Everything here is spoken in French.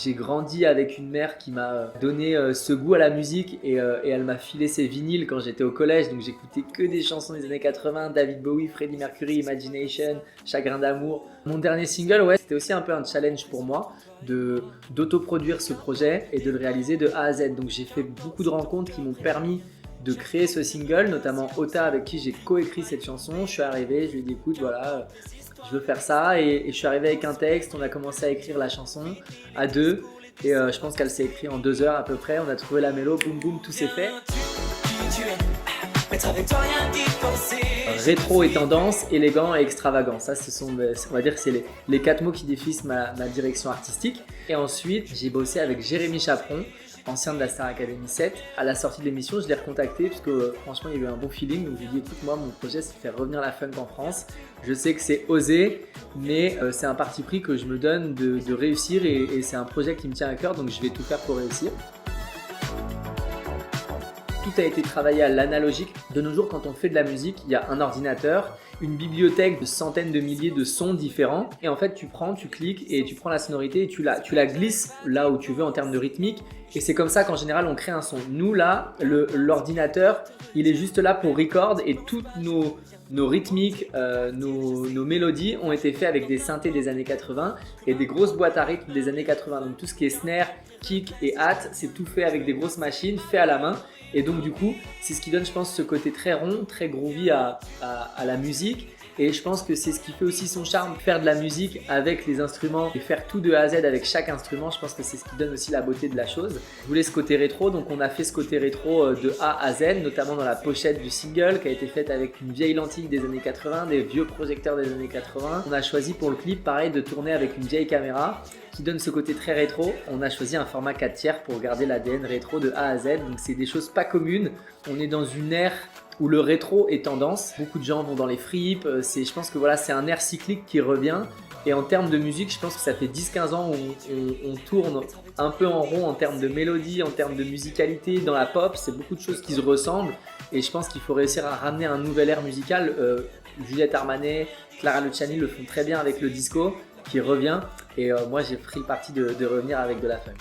J'ai grandi avec une mère qui m'a donné ce goût à la musique et elle m'a filé ses vinyles quand j'étais au collège. Donc j'écoutais que des chansons des années 80, David Bowie, Freddie Mercury, Imagination, Chagrin d'amour. Mon dernier single, ouais, c'était aussi un peu un challenge pour moi d'autoproduire ce projet et de le réaliser de A à Z. Donc j'ai fait beaucoup de rencontres qui m'ont permis de créer ce single, notamment Ota avec qui j'ai coécrit cette chanson. Je suis arrivé, je lui ai dit écoute voilà, je veux faire ça et je suis arrivé avec un texte, on a commencé à écrire la chanson à deux et je pense qu'elle s'est écrite en 2 heures à peu près, on a trouvé la mélo, boum boum, tout s'est fait. Rétro et tendance, élégant et extravagant, ça ce sont, on va dire que c'est les 4 mots qui définissent ma direction artistique. Et ensuite j'ai bossé avec Jérémy Chaperon, ancien de la Star Academy 7. À la sortie de l'émission, je l'ai recontacté parce que franchement, il y a eu un bon feeling. Donc, je lui ai dit écoute, moi, mon projet, c'est de faire revenir la funk en France. Je sais que c'est osé, mais c'est un parti pris que je me donne de réussir et c'est un projet qui me tient à cœur. Donc, je vais tout faire pour réussir. Tout a été travaillé à l'analogique. De nos jours, quand on fait de la musique, il y a un ordinateur, une bibliothèque de centaines de milliers de sons différents. Et en fait, tu cliques et tu prends la sonorité et tu la glisses là où tu veux en termes de rythmique. Et c'est comme ça qu'en général, on crée un son. Nous, là, l'ordinateur, il est juste là pour record et toutes nos rythmiques, nos mélodies ont été faits avec des synthés des années 80 et des grosses boîtes à rythme des années 80. Donc tout ce qui est snare, kick et hat, c'est tout fait avec des grosses machines, fait à la main. Et donc du coup, c'est ce qui donne, je pense, ce côté très rond, très groovy à la musique. Et je pense que c'est ce qui fait aussi son charme, faire de la musique avec les instruments et faire tout de A à Z avec chaque instrument. Je pense que c'est ce qui donne aussi la beauté de la chose. Je voulais ce côté rétro, donc on a fait ce côté rétro de A à Z, notamment dans la pochette du single qui a été faite avec une vieille lentille des années 80, des vieux projecteurs des années 80. On a choisi pour le clip, pareil, de tourner avec une vieille caméra qui donne ce côté très rétro. On a choisi un format 4/3 pour garder l'ADN rétro de A à Z. Donc c'est des choses pas communes. On est dans une ère où le rétro est tendance. Beaucoup de gens vont dans les fripes. Je pense que voilà, c'est un air cyclique qui revient. Et en termes de musique, je pense que ça fait 10-15 ans où on tourne un peu en rond en termes de mélodie, en termes de musicalité. Dans la pop, c'est beaucoup de choses qui se ressemblent. Et je pense qu'il faut réussir à ramener un nouvel air musical. Juliette Armanet, Clara Luciani le font très bien avec le disco qui revient. Et moi, j'ai pris le parti de revenir avec de la funk.